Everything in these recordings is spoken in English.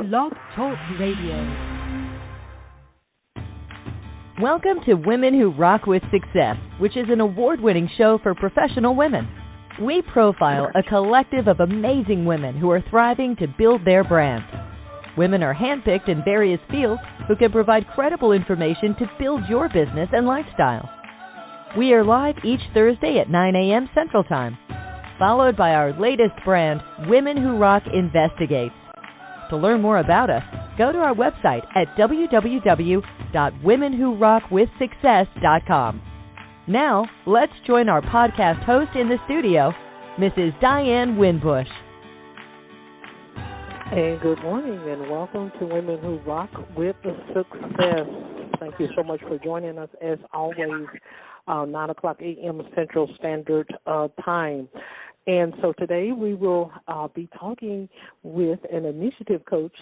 Blog Talk Radio. Welcome to Women Who Rock with Success, which is an award-winning show for professional women. We profile a collective of amazing women who are thriving to build their brand. Women are handpicked in various fields who can provide credible information to build your business and lifestyle. We are live each Thursday at 9 a.m. Central Time, followed by our latest brand, Women Who Rock Investigates. To learn more about us, go to our website at www.womenwhorockwithsuccess.com. Now, let's join our podcast host in the studio, Mrs. Diane Winbush. Hey, good morning, and welcome to Women Who Rock with Success. Thank you so much for joining us, as always, 9 o'clock a.m. Central Standard Time. And so today we will be talking with an initiative coach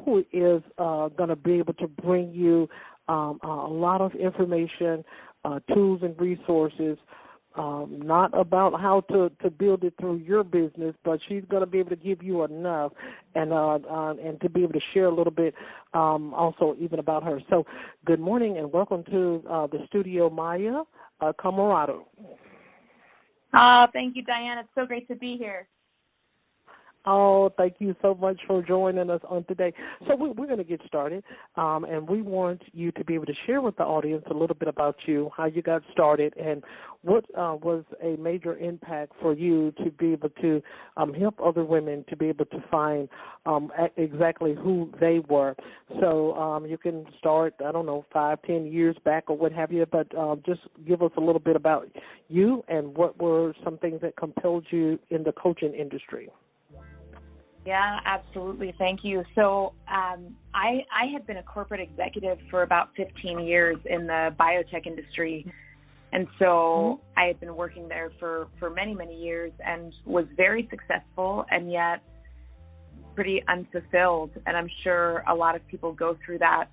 who is going to be able to bring you a lot of information, tools and resources, not about how to build it through your business, but she's going to be able to give you enough and to be able to share a little bit also even about her. So good morning and welcome to the studio, Maya Comerato. Thank you, Diane. It's so great to be here. Oh, thank you so much for joining us on today. So we're going to get started, and we want you to be able to share with the audience a little bit about you, how you got started, and what was a major impact for you to be able to help other women to be able to find exactly who they were. So you can start, 5-10 years back or what have you, but just give us a little bit about you and what were some things that compelled you in the coaching industry. Yeah, absolutely. Thank you. So I had been a corporate executive for about 15 years in the biotech industry. And so I had been working there for many, many years and was very successful and yet pretty unfulfilled. And I'm sure a lot of people go through that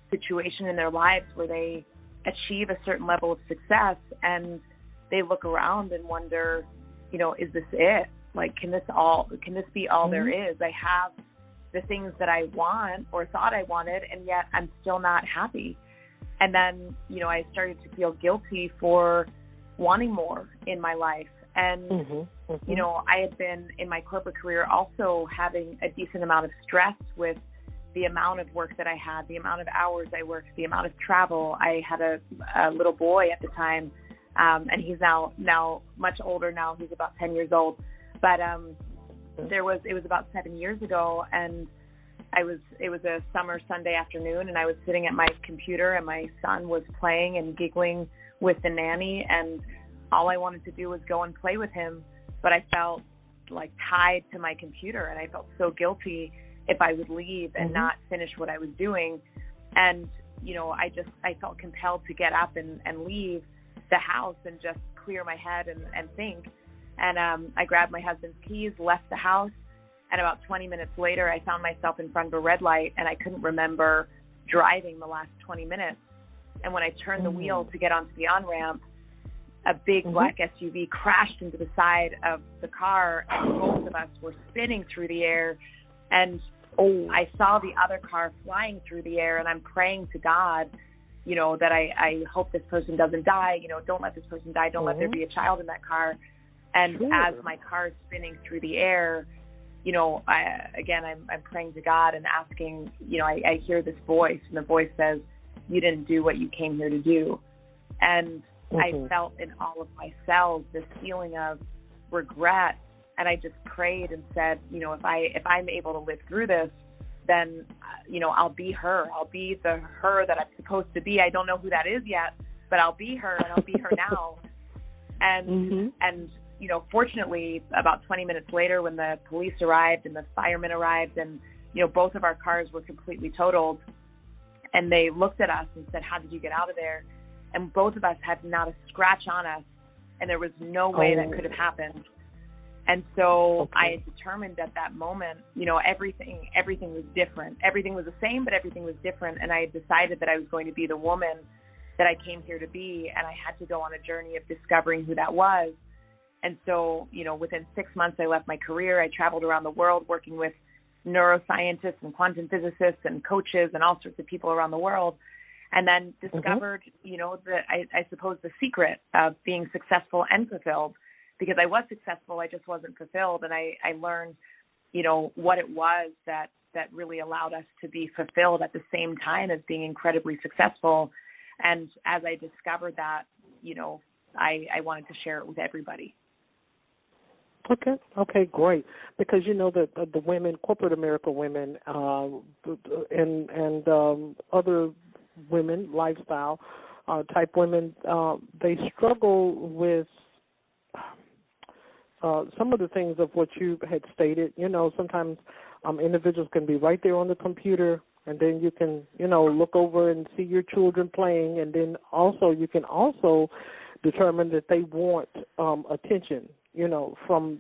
situation in their lives where they achieve a certain level of success and they look around and wonder, is this it? Like, can this be all there is? I have the things that I want or thought I wanted, and yet I'm still not happy. And then, I started to feel guilty for wanting more in my life. And, I had been in my corporate career also having a decent amount of stress with the amount of work that I had, the amount of hours I worked, the amount of travel. I had a little boy at the time, and he's now much older now. He's about 10 years old. But it was about 7 years ago, and it was a summer Sunday afternoon, and I was sitting at my computer, and my son was playing and giggling with the nanny, and all I wanted to do was go and play with him, but I felt like tied to my computer, and I felt so guilty if I would leave and not finish what I was doing. And, I felt compelled to get up and leave the house and just clear my head and think. And I grabbed my husband's keys, left the house, and about 20 minutes later, I found myself in front of a red light, and I couldn't remember driving the last 20 minutes. And when I turned the wheel to get onto the on-ramp, a big black SUV crashed into the side of the car, and both of us were spinning through the air. And I saw the other car flying through the air, and I'm praying to God, that I hope this person doesn't die. Don't let this person die. Don't let there be a child in that car. And as my car is spinning through the air, I'm praying to God and asking, I hear this voice, and the voice says, you didn't do what you came here to do. And I felt in all of my cells this feeling of regret. And I just prayed and said, if I'm able to live through this, then, I'll be her. I'll be the her that I'm supposed to be. I don't know who that is yet, but I'll be her, and I'll be her now. And fortunately, about 20 minutes later, when the police arrived and the firemen arrived, and, both of our cars were completely totaled, and they looked at us and said, how did you get out of there? And both of us had not a scratch on us, and there was no way that could have happened. And so I had determined at that moment, everything was different. Everything was the same, but everything was different. And I had decided that I was going to be the woman that I came here to be, and I had to go on a journey of discovering who that was. And so, within 6 months, I left my career. I traveled around the world working with neuroscientists and quantum physicists and coaches and all sorts of people around the world, and then discovered, I suppose the secret of being successful and fulfilled, because I was successful, I just wasn't fulfilled. And I learned, what it was that really allowed us to be fulfilled at the same time as being incredibly successful. And as I discovered that, I wanted to share it with everybody. Okay, great. Because that the women, corporate America women, and other women, lifestyle type women, they struggle with some of the things of what you had stated. Sometimes individuals can be right there on the computer, and then you can, look over and see your children playing, and then also you can also determine that they want attention, from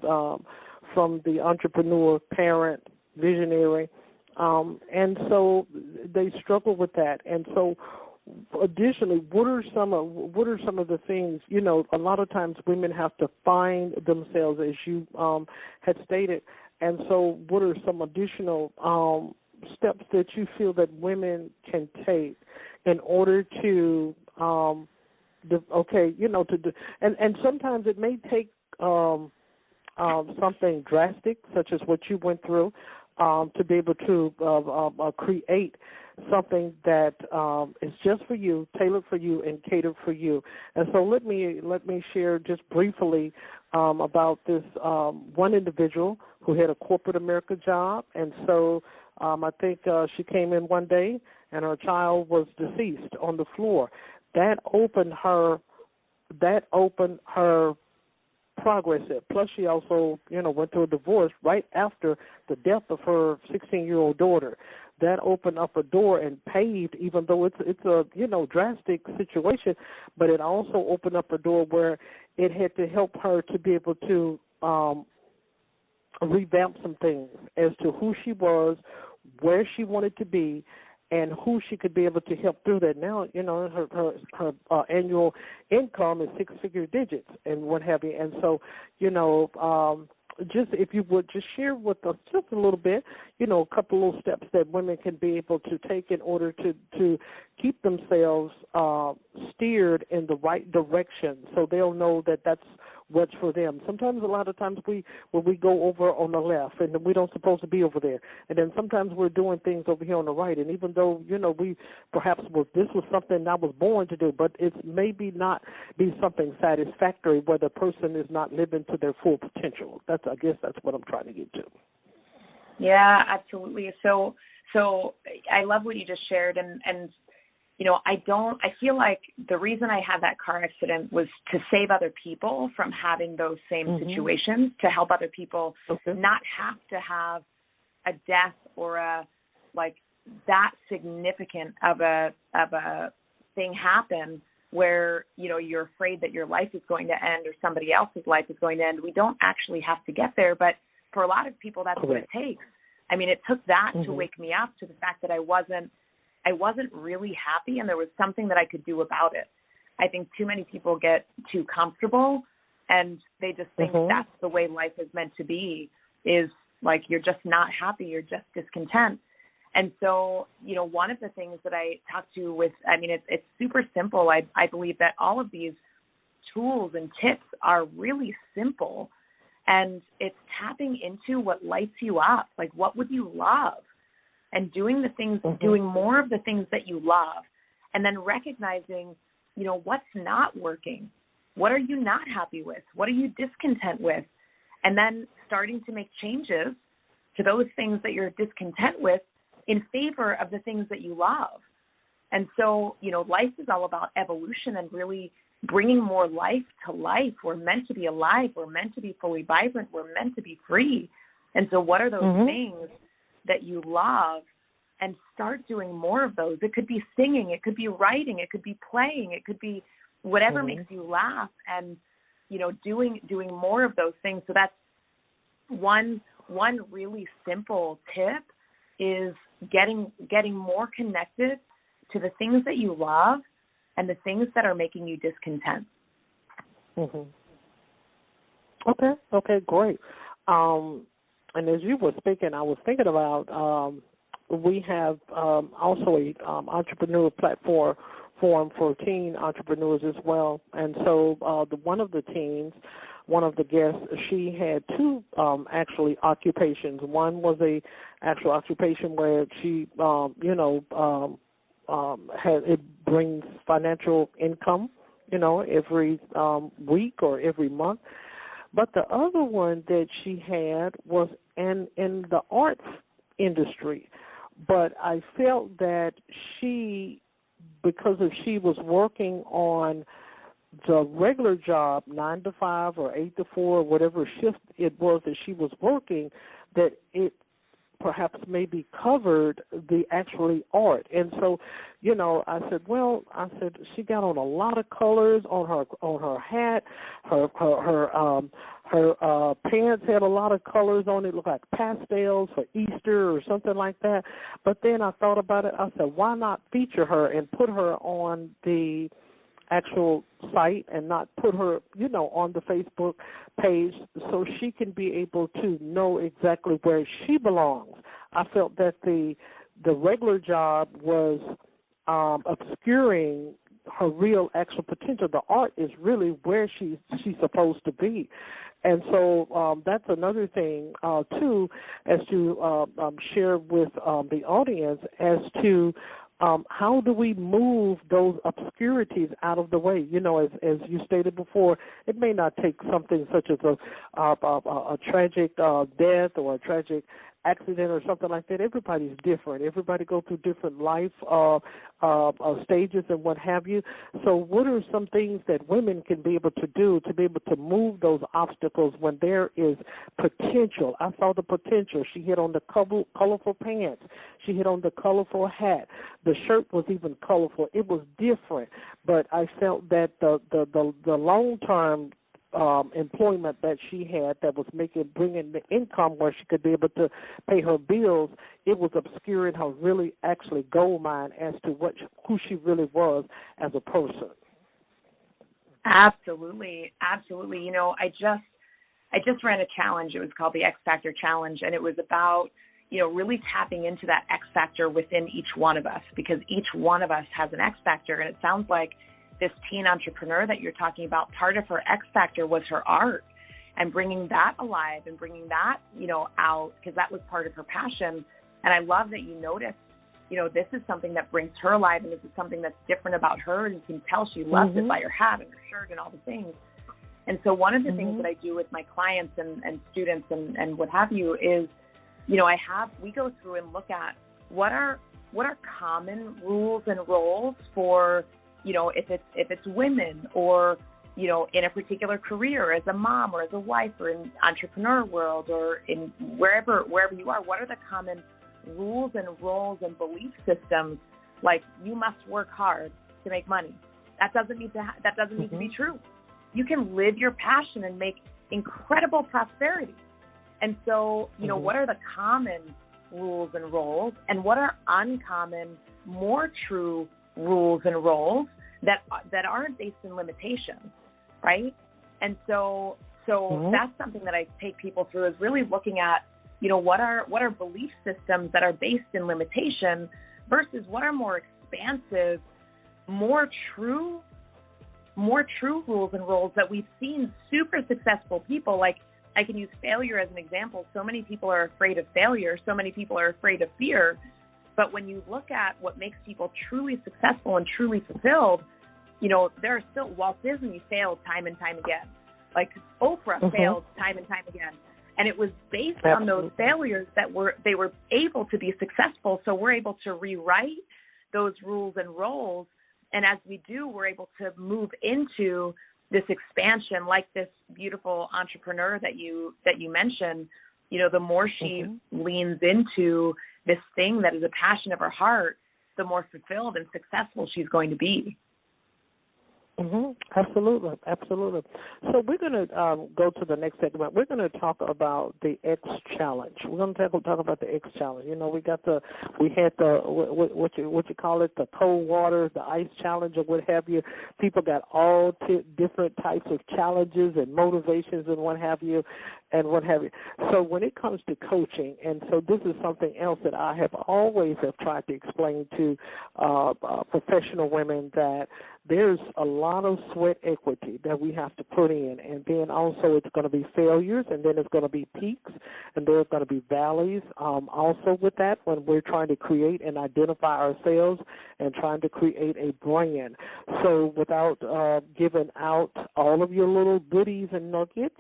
the entrepreneur, parent, visionary, and so they struggle with that. And so, additionally, what are some of the things? A lot of times women have to find themselves, as you had stated. And so, what are some additional steps that you feel that women can take in order to and sometimes it may take something drastic, such as what you went through, to be able to create something that is just for you, tailored for you, and catered for you. And so let me share just briefly about this one individual who had a corporate America job, and so I think she came in one day and her child was deceased on the floor. That opened her progress. Plus, she also, went through a divorce right after the death of her 16-year-old daughter. That opened up a door and paved, even though it's a drastic situation, but it also opened up a door where it had to help her to be able to revamp some things as to who she was, where she wanted to be, and who she could be able to help through that. Now, her annual income is six-figure digits and what have you. And so, just if you would just share with us just a little bit, a couple little steps that women can be able to take in order to keep themselves steered in the right direction, so they'll know that that's what's for them. Sometimes, a lot of times, we go over on the left, and we don't supposed to be over there. And then sometimes we're doing things over here on the right. And even though, we perhaps this was something I was born to do, but it's maybe not be something satisfactory where the person is not living to their full potential. I guess that's what I'm trying to get to. Yeah, absolutely. So I love what you just shared, and I feel like the reason I had that car accident was to save other people from having those same situations, to help other people not have to have a death or that significant of a thing happen where, you're afraid that your life is going to end or somebody else's life is going to end. We don't actually have to get there, but for a lot of people, that's what it takes. I mean, it took that to wake me up to the fact that I wasn't really happy, and there was something that I could do about it. I think too many people get too comfortable, and they just think that's the way life is meant to be, is like you're just not happy, you're just discontent. And so, one of the things that I talk to with, it's super simple. I believe that all of these tools and tips are really simple, and it's tapping into what lights you up, like what would you love? And doing the things, doing more of the things that you love, and then recognizing, what's not working. What are you not happy with? What are you discontent with? And then starting to make changes to those things that you're discontent with in favor of the things that you love. And so, life is all about evolution and really bringing more life to life. We're meant to be alive. We're meant to be fully vibrant. We're meant to be free. And so what are those things that you love, and start doing more of those? It could be singing, it could be writing, it could be playing, it could be whatever makes you laugh, and doing more of those things. So that's one really simple tip, is getting more connected to the things that you love and the things that are making you discontent. Okay, great. and as you were speaking, I was thinking about we have also a entrepreneur platform for teen entrepreneurs as well. And so one of the guests, she had two actually occupations. One was a actual occupation where she, it brings financial income, every week or every month. But the other one that she had was in the arts industry. But I felt that because she was working on the regular job, 9 to 5 or 8 to 4, whatever shift it was that she was working, that it perhaps maybe covered the actually art. And so, I said, she got on a lot of colors on her hat. Her pants had a lot of colors on it, looked like pastels for Easter or something like that. But then I thought about it. I said, why not feature her and put her on the actual site and not put her, on the Facebook page so she can be able to know exactly where she belongs. I felt that the regular job was obscuring her real actual potential. The art is really where she's supposed to be. And so that's another thing, too, as to share with the audience as to how do we move those obscurities out of the way? As you stated before, it may not take something such as a tragic death or a tragic accident or something like that. Everybody's different. Everybody go through different life stages and what have you. So what are some things that women can be able to do to be able to move those obstacles when there is potential? I saw the potential. She hit on the colorful pants. She hit on the colorful hat. The shirt was even colorful. It was different. But I felt that the long-term employment that she had that was bringing the income where she could be able to pay her bills, it was obscuring her really actually gold mine as to who she really was as a person. Absolutely. I just ran a challenge. It was called the X Factor Challenge, and it was about really tapping into that X Factor within each one of us, because each one of us has an X Factor, and it sounds like this teen entrepreneur that you're talking about, part of her X Factor was her art, and bringing that alive and bringing that, out, because that was part of her passion. And I love that you noticed, this is something that brings her alive, and this is something that's different about her, and you can tell she loves it by her hat and her shirt and all the things. And so one of the things that I do with my clients and students and what have you is, we go through and look at what are common rules and roles for, if it's women or, in a particular career as a mom or as a wife or in entrepreneur world or in wherever you are, what are the common rules and roles and belief systems? Like, you must work hard to make money. That doesn't need to be true. You can live your passion and make incredible prosperity. And so, what are the common rules and roles, and what are uncommon, more true rules and roles that aren't based in limitations, right? And so that's something that I take people through, is really looking at, what are belief systems that are based in limitation versus what are more expansive, more true rules and roles that we've seen super successful people. Like, I can use failure as an example. So many people are afraid of failure. So many people are afraid of fear. But when you look at what makes people truly successful and truly fulfilled, there are still, Walt Disney failed time and time again. Like, Oprah failed time and time again. And it was based on those failures that they were able to be successful. So we're able to rewrite those rules and roles. And as we do, we're able to move into this expansion, like this beautiful entrepreneur that you mentioned. The more she leans into this thing that is a passion of her heart, the more fulfilled and successful she's going to be. Absolutely, absolutely. So we're going to go to the next segment. We're going to talk about the X challenge. We're going to talk about the X challenge. You know, we had the what you call it, the cold water, the ice challenge, or what have you. People got all different types of challenges and motivations and what have you. So when it comes to coaching, and so this is something else that I have always tried to explain to professional women, that there's a lot of sweat equity that we have to put in, and then also it's going to be failures, and then it's going to be peaks, and there's going to be valleys. Also with that, when we're trying to create and identify ourselves and trying to create a brand. So without giving out all of your little goodies and nuggets,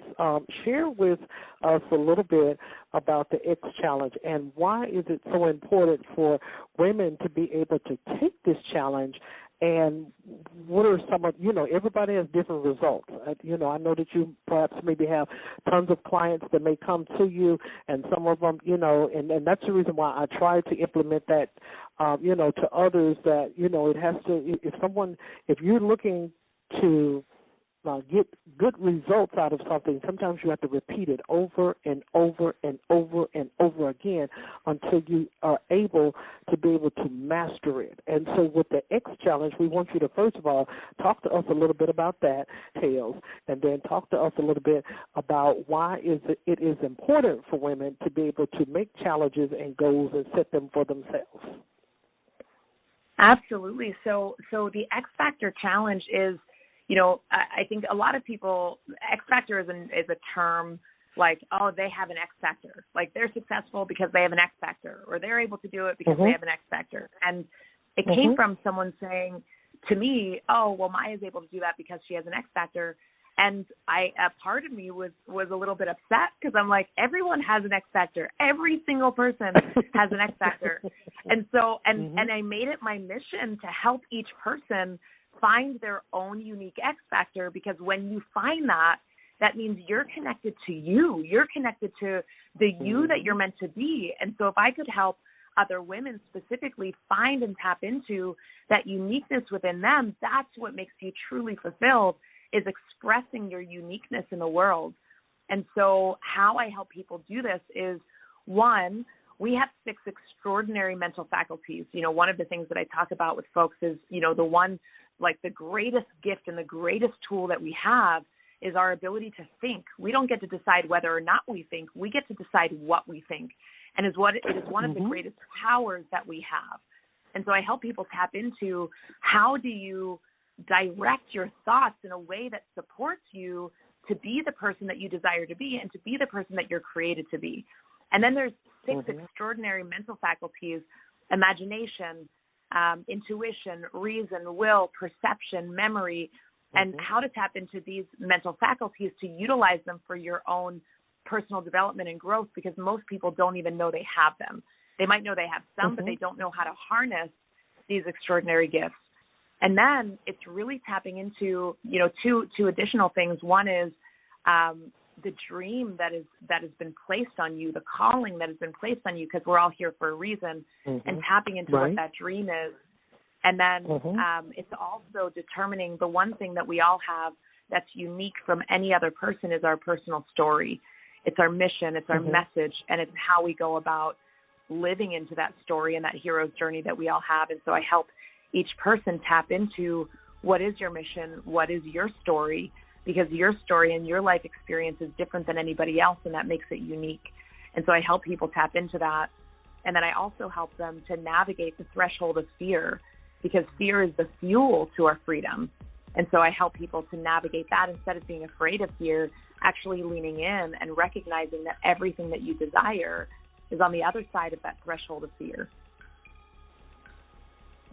share with us a little bit about the X challenge, and why is it so important for women to be able to take this challenge. And what are some of, everybody has different results. I know that you perhaps maybe have tons of clients that may come to you, and some of them, and that's the reason why I try to implement that, to others, that, it has to, if you're looking to get good results out of something, sometimes you have to repeat it over and over and over and over again until you are able to master it. And so with the X challenge, we want you to, first of all, talk to us a little bit about that, Tails, and then talk to us a little bit about why it is important for women to be able to make challenges and goals and set them for themselves. Absolutely. So the X Factor challenge is, I think a lot of people, X Factor is a term like, oh, they have an X Factor. Like, they're successful because they have an X Factor, or they're able to do it because they have an X Factor. And it came from someone saying to me, oh, well, Maya's able to do that because she has an X Factor. And a part of me was a little bit upset, because I'm like, everyone has an X Factor. Every single person has an X Factor. And so, and I made it my mission to help each person find their own unique X Factor, because when you find that means you're connected to you. You're connected to the you that you're meant to be. And so if I could help other women specifically find and tap into that uniqueness within them, that's what makes you truly fulfilled, is expressing your uniqueness in the world. And so how I help people do this is, one, we have 6 extraordinary mental faculties. One of the things that I talk about with folks is, the one, like, the greatest gift and the greatest tool that we have is our ability to think. We don't get to decide whether or not we think. We get to decide what we think. And it is one of the greatest powers that we have. And so I help people tap into, how do you direct your thoughts in a way that supports you to be the person that you desire to be, and to be the person that you're created to be. And then there's 6 extraordinary mental faculties: imagination, intuition, reason, will, perception, memory, and how to tap into these mental faculties to utilize them for your own personal development and growth, because most people don't even know they have them. They might know they have some, but they don't know how to harness these extraordinary gifts. And then it's really tapping into, two additional things. One is the dream that has been placed on you, the calling that has been placed on you, because we're all here for a reason, and tapping into what that dream is. And then it's also determining the one thing that we all have that's unique from any other person is our personal story. It's our mission, it's our message, and it's how we go about living into that story and that hero's journey that we all have. And so I help each person tap into, what is your mission, what is your story, because your story and your life experience is different than anybody else, and that makes it unique. And so I help people tap into that. And then I also help them to navigate the threshold of fear, because fear is the fuel to our freedom. And so I help people to navigate that, instead of being afraid of fear, actually leaning in and recognizing that everything that you desire is on the other side of that threshold of fear.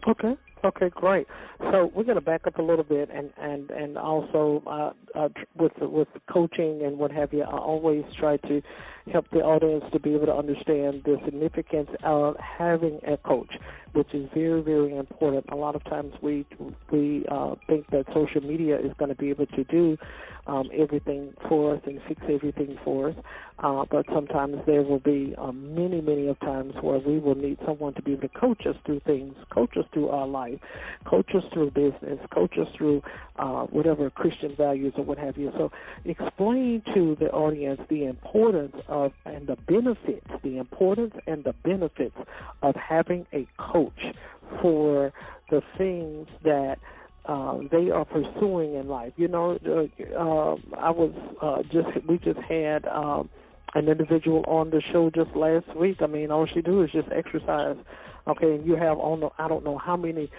Okay, great. So we're going to back up a little bit, and also with coaching and what have you, I always try to help the audience to be able to understand the significance of having a coach, which is very, very important. A lot of times we think that social media is going to be able to do everything for us and fix everything for us. But sometimes there will be many, many of times where we will need someone to be able to coach us through things, coach us through our life, coach us through business, coach us through whatever Christian values or what have you. So explain to the audience the importance of and the importance and the benefits of having a coach for the things that they are pursuing in life. You know, we just had an individual on the show just last week. I mean, all she do is just exercise. Okay, and you have I don't know how many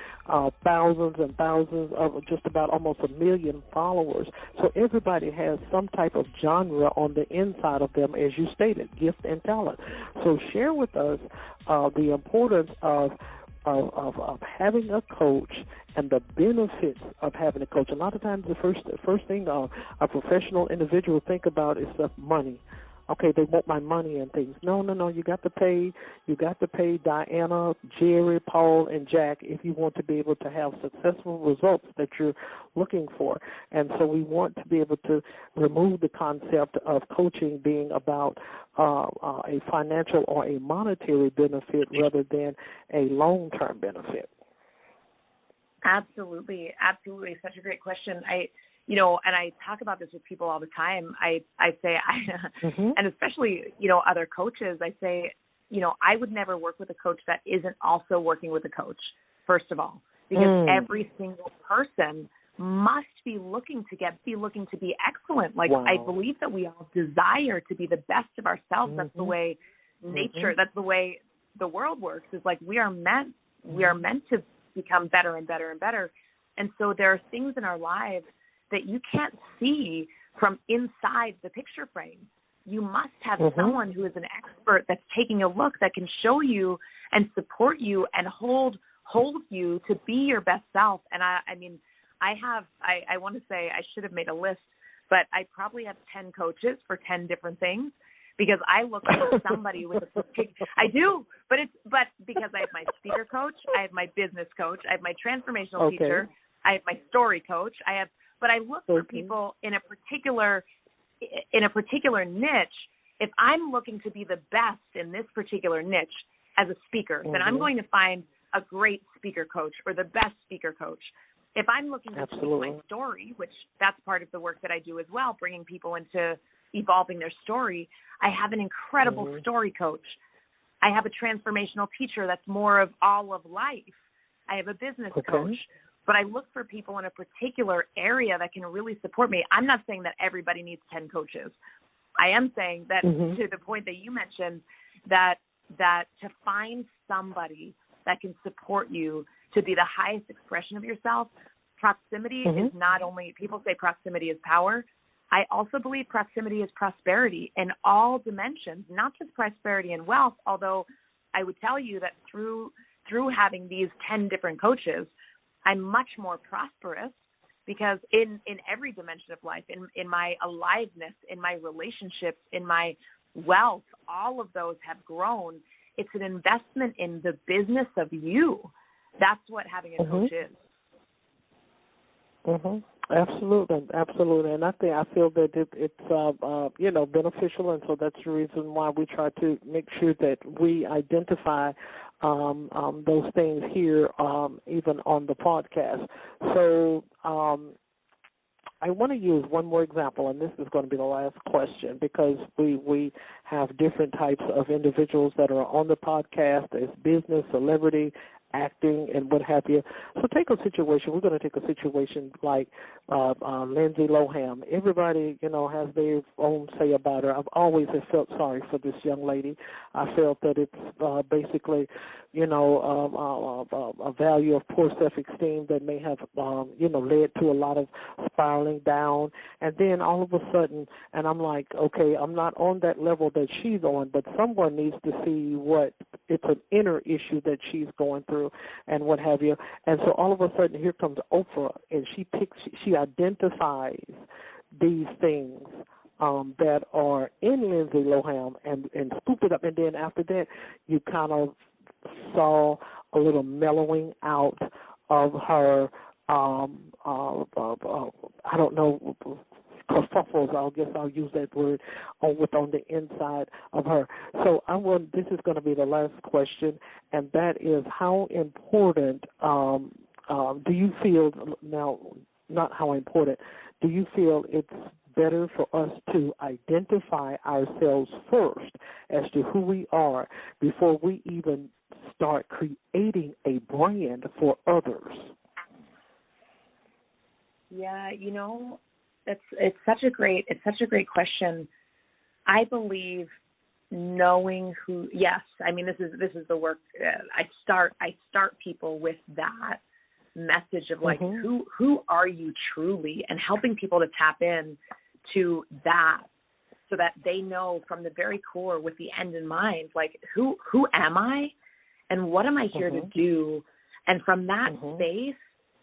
thousands and thousands of just about almost 1 million followers. So everybody has some type of genre on the inside of them, as you stated, gift and talent. So share with us the importance of having a coach and the benefits of having a coach. A lot of times the first thing a professional individual think about is the money. Okay, they want my money and things. No, you got to pay Diana, Jerry, Paul, and Jack if you want to be able to have successful results that you're looking for. And so we want to be able to remove the concept of coaching being about a financial or a monetary benefit rather than a long-term benefit. Absolutely. Such a great question. And I talk about this with people all the time. I say, and especially, other coaches, I say, I would never work with a coach that isn't also working with a coach, first of all, because every single person must be looking to be excellent. Like, wow. I believe that we all desire to be the best of ourselves. That's the way nature, that's the way the world works. Is like we are meant to become better and better and better. And so there are things in our lives that you can't see from inside the picture frame. You must have someone who is an expert that's taking a look that can show you and support you and hold you to be your best self. And I want to say I should have made a list, but I probably have 10 coaches for 10 different things because I look for somebody with a I do, but because I have my speaker coach, I have my business coach, I have my transformational teacher, I have my story coach, but I look for people in a particular niche. If I'm looking to be the best in this particular niche as a speaker, then I'm going to find a great speaker coach or the best speaker coach. If I'm looking to teach my story, which that's part of the work that I do as well, bringing people into evolving their story, I have an incredible story coach. I have a transformational teacher that's more of all of life. I have a business coach. But I look for people in a particular area that can really support me. I'm not saying that everybody needs 10 coaches. I am saying that to the point that you mentioned, that to find somebody that can support you to be the highest expression of yourself, proximity is not only, people say proximity is power. I also believe proximity is prosperity in all dimensions, not just prosperity and wealth, although I would tell you that through having these 10 different coaches, I'm much more prosperous because in every dimension of life, in my aliveness, in my relationships, in my wealth, all of those have grown. It's an investment in the business of you. That's what having a coach is. Absolutely. And I feel that it's beneficial, and so that's the reason why we try to make sure that we identify those things here, even on the podcast. So I want to use one more example, and this is going to be the last question because we have different types of individuals that are on the podcast. There's business, celebrity, acting, and what have you. So take a situation. We're going to take a situation like Lindsay Lohan. Everybody, has their own say about her. I've always felt sorry for this young lady. I felt that it's basically, a value of poor self-esteem that may have, led to a lot of spiraling down. And then all of a sudden, and I'm like, okay, I'm not on that level that she's on, but someone needs to see what it's an inner issue that she's going through and what have you. And so all of a sudden here comes Oprah, and she identifies these things that are in Lindsay Lohan and scoop it up. And then after that, you kind of saw a little mellowing out of her, I don't know, kerfuffles, I guess I'll use that word, on the inside of her. So this is going to be the last question, and that is, how important do you feel, now, not how important, do you feel it's better for us to identify ourselves first as to who we are before we even start creating a brand for others? Yeah, it's such a great question. I believe knowing who. Yes, I mean this is the work. I start people with that message of like, who are you truly, and helping people to tap in to that, so that they know from the very core, with the end in mind, like who am I, and what am I here to do, and from that space,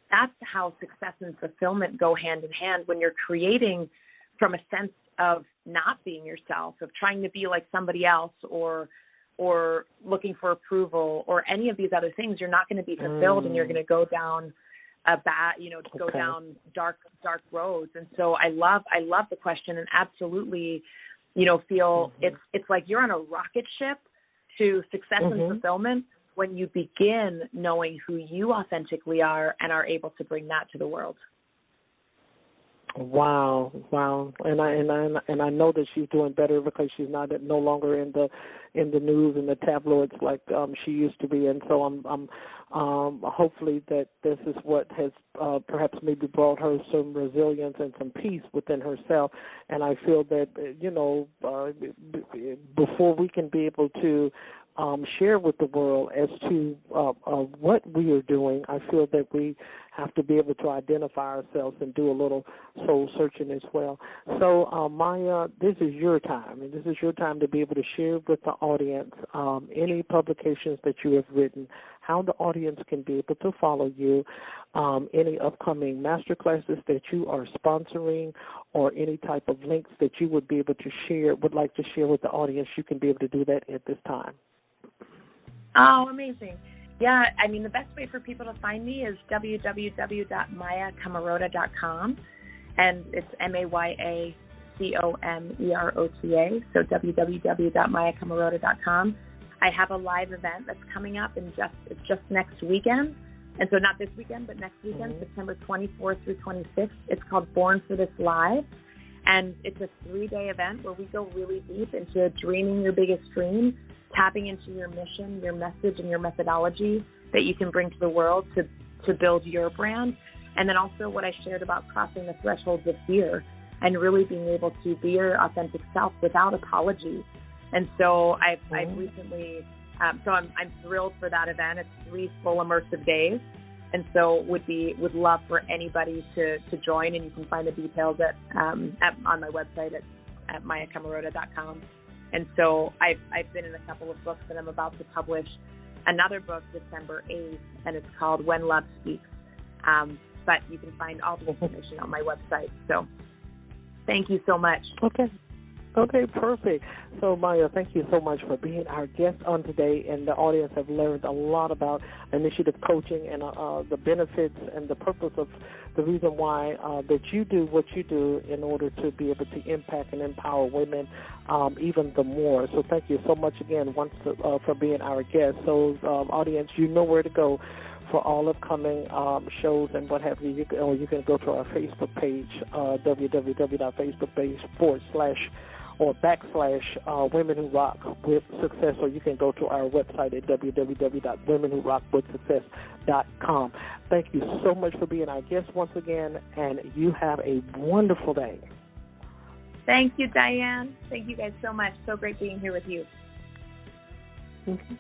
that's how success and fulfillment go hand in hand. When you're creating from a sense of not being yourself, of trying to be like somebody else, or looking for approval, or any of these other things, you're not going to be fulfilled, and you're going to go down go down dark roads. And so I love the question, and absolutely, feel it's like you're on a rocket ship to success and fulfillment when you begin knowing who you authentically are and are able to bring that to the world. Wow, and I know that she's doing better, because she's no longer in the news and the tabloids like she used to be, and so I'm hopefully that this is what has perhaps maybe brought her some resilience and some peace within herself. And I feel that before we can be able to share with the world as to what we are doing, I feel that we have to be able to identify ourselves and do a little soul searching as well. So, Maya, this is your time, and this is your time to be able to share with the audience any publications that you have written, how the audience can be able to follow you, any upcoming master classes that you are sponsoring, or any type of links that you would be able to share, would like to share with the audience. You can be able to do that at this time. Oh, amazing. Yeah, I mean, the best way for people to find me is www.mayacomerota.com, and it's MAYACOMEROTA, so www.mayacomerota.com. I have a live event that's coming up, and it's just next weekend, and so not this weekend, but next weekend, September 24th through 26th. It's called Born for This Live, and it's a 3-day event where we go really deep into dreaming your biggest dream, tapping into your mission, your message, and your methodology that you can bring to the world to build your brand. And then also what I shared about crossing the thresholds of fear and really being able to be your authentic self without apology. And so I've recently, so I'm thrilled for that event. It's 3 full immersive days. And so would love for anybody to join, and you can find the details on my website at mayacomerota.com. And so I've been in a couple of books, and I'm about to publish another book December 8th, and it's called When Love Speaks. But you can find all the information on my website. So thank you so much. Okay, perfect. So, Maya, thank you so much for being our guest on today, and the audience have learned a lot about initiative coaching and the benefits and the purpose of the reason why that you do what you do in order to be able to impact and empower women even the more. So thank you so much again for being our guest. So, audience, you know where to go for all upcoming shows and what have you. You can go to our Facebook page, www.facebook.com/Women Who Rock with Success, or you can go to our website at www.womenwhorockWithSuccess.com. Thank you so much for being our guest once again, and you have a wonderful day. Thank you, Diane. Thank you guys so much. So great being here with you. Mm-hmm.